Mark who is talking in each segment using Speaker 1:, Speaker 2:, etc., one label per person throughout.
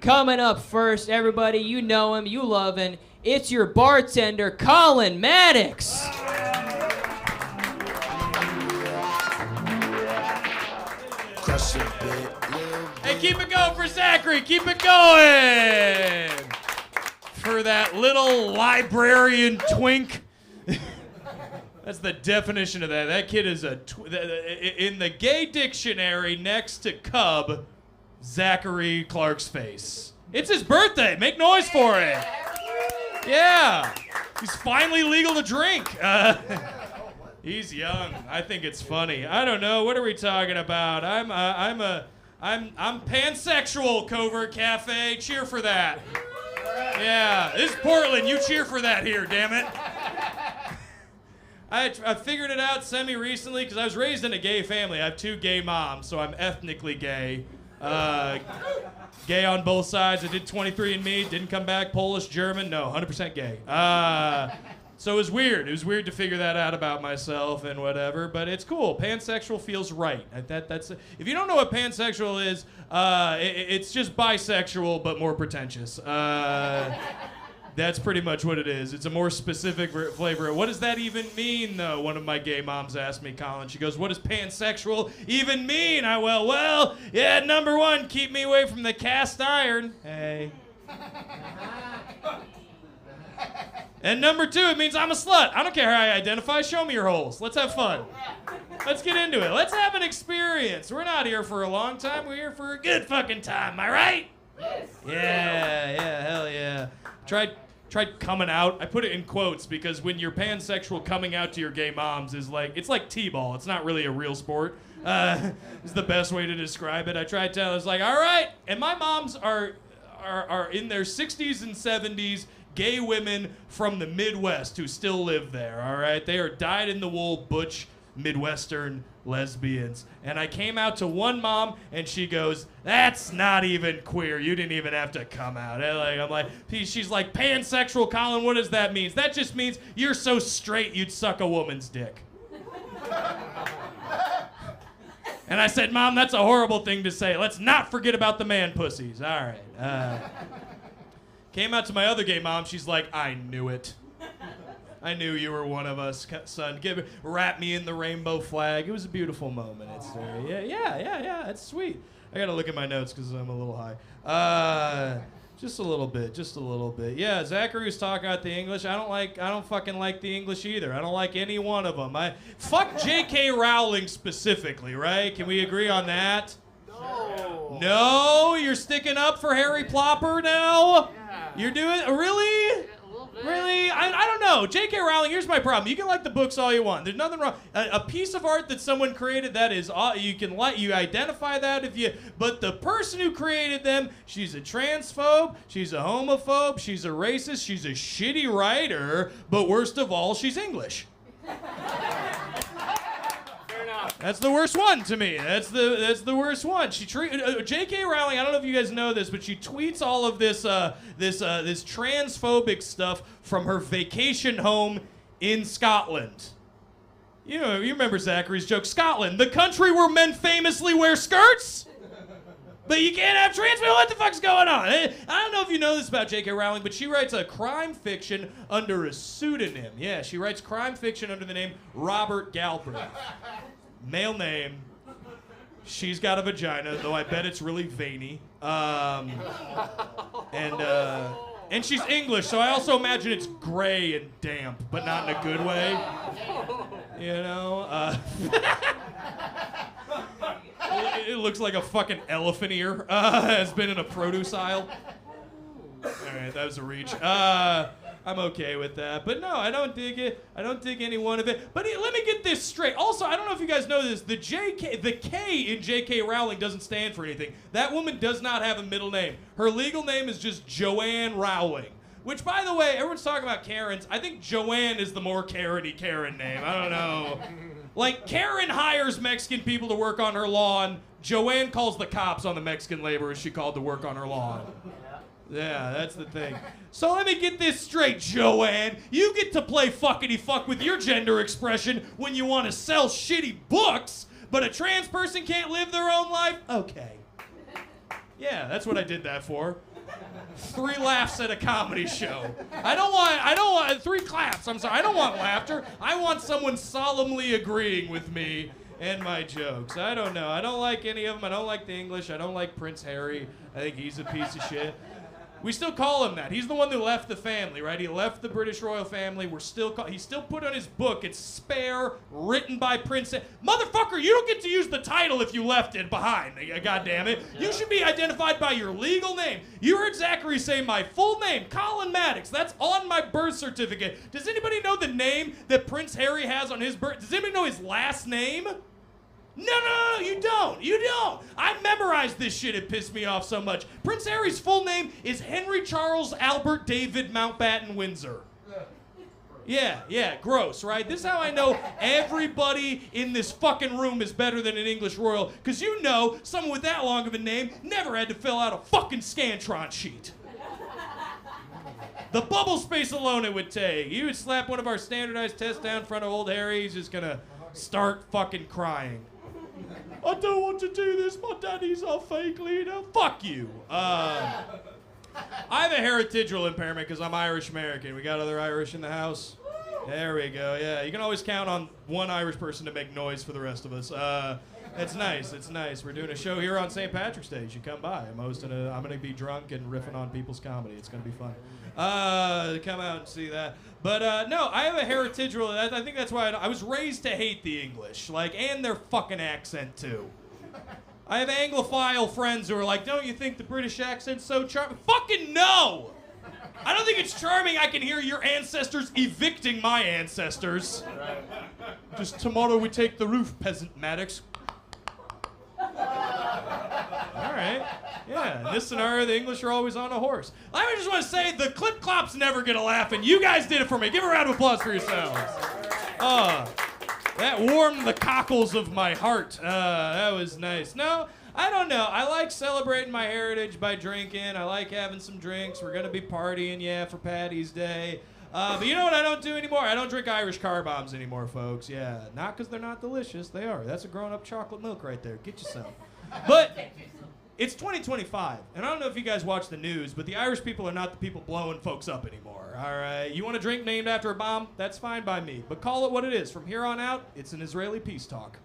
Speaker 1: Coming up first, everybody, you know him, you love him. It's your bartender, Colin Mattox.
Speaker 2: Hey, keep it going for Zachary. Keep it going. For that little librarian twink. That's the definition of that. That kid is in the gay dictionary next to Cub, Zachary Clark's face. It's his birthday. Make noise for it. Yeah. He's finally legal to drink. He's young. I think it's funny. I don't know. What are we talking about? I'm pansexual, Covert Cafe. Cheer for that. Yeah. This is Portland. You cheer for that here, damn it. I figured it out semi-recently because I was raised in a gay family. I have 2 gay moms, so I'm ethnically gay. Gay on both sides. I did 23andMe, didn't come back. Polish, German, no, 100% gay. So it was weird. It was weird to figure that out about myself and whatever, but it's cool. Pansexual feels right. That's if you don't know what pansexual is, it's just bisexual but more pretentious. That's pretty much what it is. It's a more specific flavor. What does that even mean, though? One of my gay moms asked me, Colin. She goes, what does pansexual even mean? Well, yeah, number 1, keep me away from the cast iron. Hey. And number 2, it means I'm a slut. I don't care how I identify. Show me your holes. Let's have fun. Let's get into it. Let's have an experience. We're not here for a long time. We're here for a good fucking time. Am I right? Yes. Yeah, hell yeah. Tried coming out. I put it in quotes because when you're pansexual, coming out to your gay moms is like, it's like t-ball. It's not really a real sport. Is the best way to describe it. I tried to tell. It's like, all right. And my moms are in their 60s and 70s, gay women from the Midwest who still live there. All right, they are dyed-in-the-wool butch Midwestern lesbians. And I came out to one mom, and she goes, "That's not even queer. You didn't even have to come out." She's like, "Pansexual, Colin, what does that mean?" "That just means you're so straight you'd suck a woman's dick." And I said, "Mom, that's a horrible thing to say. Let's not forget about the man pussies." All right. Came out to my other gay mom. She's like, "I knew it. I knew you were one of us, son. Wrap me in the rainbow flag." It was a beautiful moment. It's yeah. It's sweet. I gotta look at my notes because I'm a little high. Just a little bit. Yeah, Zachary was talking about the English. I don't fucking like the English either. I don't like any one of them. Fuck J.K. Rowling specifically, right? Can we agree on that? No, you're sticking up for Harry Plopper now? Yeah. You're doing, really? Really? I don't know. J.K. Rowling, here's my problem. You can like the books all you want. There's nothing wrong. A piece of art that someone created, that is, you identify that but the person who created them, she's a transphobe, she's a homophobe, she's a racist, she's a shitty writer, but worst of all, she's English. That's the worst one to me. That's the worst one. J.K. Rowling. I don't know if you guys know this, but she tweets all of this transphobic stuff from her vacation home in Scotland. You remember Zachary's joke, Scotland, the country where men famously wear skirts, but you can't have trans people. What the fuck's going on? I don't know if you know this about J.K. Rowling, but she writes a crime fiction under a pseudonym. Yeah, she writes crime fiction under the name Robert Galbraith. Male name. She's got a vagina, though I bet it's really veiny. And she's English, so I also imagine it's gray and damp, but not in a good way. It looks like a fucking elephant ear has been in a produce aisle. All right, that was a reach. I'm okay with that. But no, I don't dig it. I don't dig any one of it. But let me get this straight. Also, I don't know if you guys know this. The K in J.K. Rowling doesn't stand for anything. That woman does not have a middle name. Her legal name is just Joanne Rowling. Which, by the way, everyone's talking about Karens. I think Joanne is the more Karen-y Karen name. I don't know. Like, Karen hires Mexican people to work on her lawn. Joanne calls the cops on the Mexican laborers she called to work on her lawn. Yeah, that's the thing. So let me get this straight, Joanne. You get to play fuckity-fuck with your gender expression when you want to sell shitty books, but a trans person can't live their own life? Okay. Yeah, that's what I did that for. 3 laughs at a comedy show. I don't want 3 claps. I'm sorry. I don't want laughter. I want someone solemnly agreeing with me and my jokes. I don't know. I don't like any of them. I don't like the English. I don't like Prince Harry. I think he's a piece of shit. We still call him that. He's the one who left the family, right? He left the British royal family. He still put on his book, it's Spare, written by Prince. Motherfucker, you don't get to use the title if you left it behind. God damn it. You should be identified by your legal name. You heard Zachary say my full name, Colin Mattox. That's on my birth certificate. Does anybody know the name that Prince Harry has on his birth? Does anybody know his last name? No, you don't. You don't. I memorized this shit. It pissed me off so much. Prince Harry's full name is Henry Charles Albert David Mountbatten Windsor. Yeah, gross, right? This is how I know everybody in this fucking room is better than an English royal, because you know someone with that long of a name never had to fill out a fucking Scantron sheet. The bubble space alone it would take. You would slap one of our standardized tests down in front of old Harry, he's just gonna start fucking crying. I don't want to do this, my daddy's a fake leader. Fuck you. I have a heritageral impairment because I'm Irish American. We got other Irish in the house? There we go, yeah. You can always count on one Irish person to make noise for the rest of us. It's nice. We're doing a show here on St. Patrick's Day. You should come by. I'm going to be drunk and riffing on people's comedy. It's going to be fun. Come out and see that. But no, I have a heritageral. I think that's why I was raised to hate the English, and their fucking accent too. I have Anglophile friends who are like, "Don't you think the British accent's so charming?" Fucking no! I don't think it's charming. I can hear your ancestors evicting my ancestors. Just tomorrow we take the roof, peasant Maddox. All right. Yeah, in this scenario, the English are always on a horse. I just want to say the clip clops never get a laugh, and you guys did it for me. Give a round of applause for yourselves. That warmed the cockles of my heart. That was nice. No, I don't know. I like celebrating my heritage by drinking. I like having some drinks. We're going to be partying, for Paddy's Day. But you know what I don't do anymore? I don't drink Irish car bombs anymore, folks. Yeah, not because they're not delicious. They are. That's a grown-up chocolate milk right there. Get you some. But it's 2025, and I don't know if you guys watch the news, but the Irish people are not the people blowing folks up anymore, all right? You want a drink named after a bomb? That's fine by me, but call it what it is. From here on out, it's an Israeli peace talk.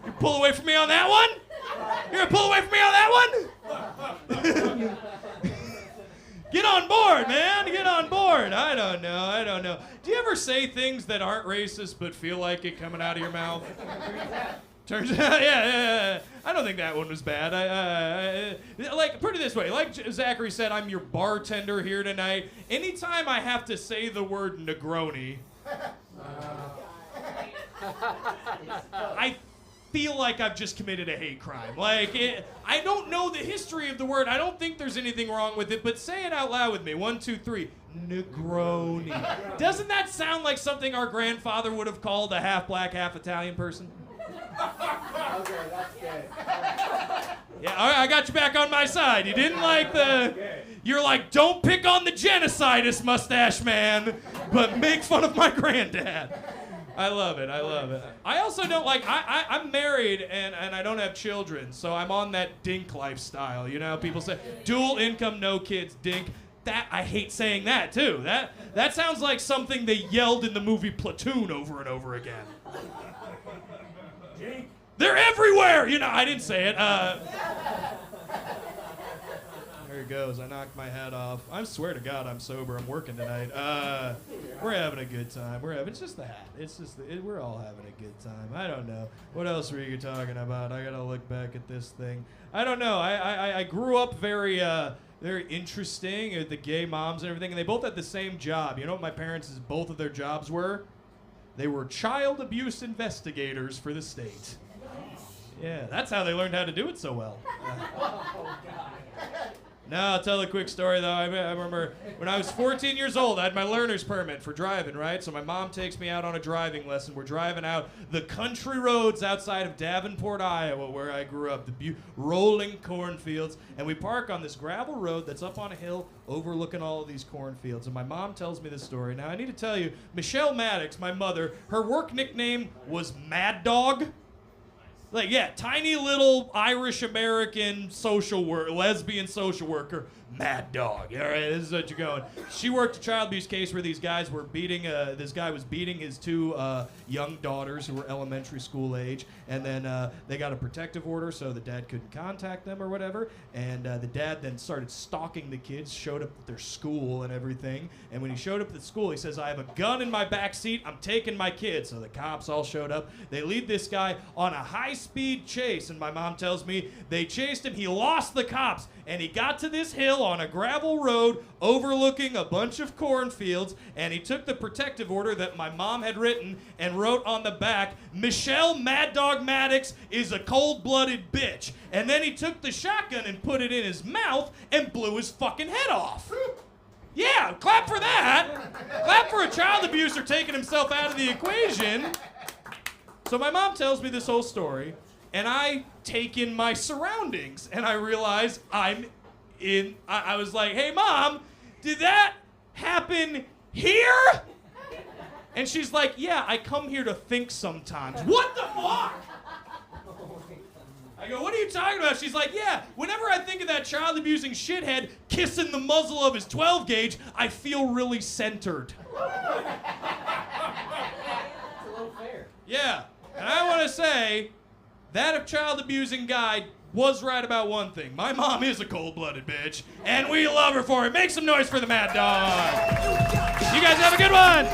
Speaker 2: You pull away from me on that one? You're gonna pull away from me on that one? Get on board, man. Get on board. I don't know. Do you ever say things that aren't racist but feel like it coming out of your mouth? Turns out, yeah. I don't think that one was bad. Put it this way. Like Zachary said, I'm your bartender here tonight. Anytime I have to say the word Negroni, I feel like I've just committed a hate crime. I don't know the history of the word. I don't think there's anything wrong with it, but say it out loud with me. 1, 2, 3. Negroni. Doesn't that sound like something our grandfather would have called a half black, half Italian person?
Speaker 3: Okay, that's good.
Speaker 2: Yeah, all right, I got you back on my side. You didn't like the... You're like, don't pick on the genocidist, mustache man, but make fun of my granddad. I love it. I also don't like, I'm married and I don't have children, so I'm on that dink lifestyle. You know, people say, dual income, no kids, dink. I hate saying that too. That sounds like something they yelled in the movie Platoon over and over again. They're everywhere! You know, I didn't say it. There it goes. I knocked my hat off. I swear to God, I'm sober. I'm working tonight. We're having a good time. It's just the hat. We're all having a good time. I don't know. What else were you talking about? I gotta look back at this thing. I don't know. I grew up very interesting. The gay moms and everything, and they both had the same job. You know what my parents' both of their jobs were? They were child abuse investigators for the state. Yeah, that's how they learned how to do it so well. Now, I'll tell a quick story, though. I remember when I was 14 years old, I had my learner's permit for driving, right? So my mom takes me out on a driving lesson. We're driving out the country roads outside of Davenport, Iowa, where I grew up, the rolling cornfields. And we park on this gravel road that's up on a hill overlooking all of these cornfields. And my mom tells me this story. Now, I need to tell you, Michelle Maddox, my mother, her work nickname was Mad Dog. Like, yeah, tiny little Irish-American lesbian social worker, Mad Dog. All right, this is what you're going. She worked a child abuse case where these guys were beating, this guy was beating his two young daughters who were elementary school age, and then they got a protective order so the dad couldn't contact them or whatever, and the dad then started stalking the kids, showed up at their school and everything, and when he showed up at the school, he says, I have a gun in my back seat, I'm taking my kids. So the cops all showed up. They lead this guy on a high-speed chase, and my mom tells me they chased him, he lost the cops, and he got to this hill on a gravel road overlooking a bunch of cornfields, and he took the protective order that my mom had written and wrote on the back, Michelle Mad Dog Mattox is a cold-blooded bitch. And then he took the shotgun and put it in his mouth and blew his fucking head off. Yeah, clap for that. Clap for a child abuser taking himself out of the equation. So my mom tells me this whole story, and I take in my surroundings, and I realize I was like, hey, Mom, did that happen here? And she's like, yeah, I come here to think sometimes. What the fuck? I go, what are you talking about? She's like, yeah, whenever I think of that child-abusing shithead kissing the muzzle of his 12-gauge, I feel really centered.
Speaker 3: It's a little fair.
Speaker 2: Yeah, and I want to say that child-abusing guy was right about one thing. My mom is a cold-blooded bitch, and we love her for it. Make some noise for the Mad Dog. You guys have a good one.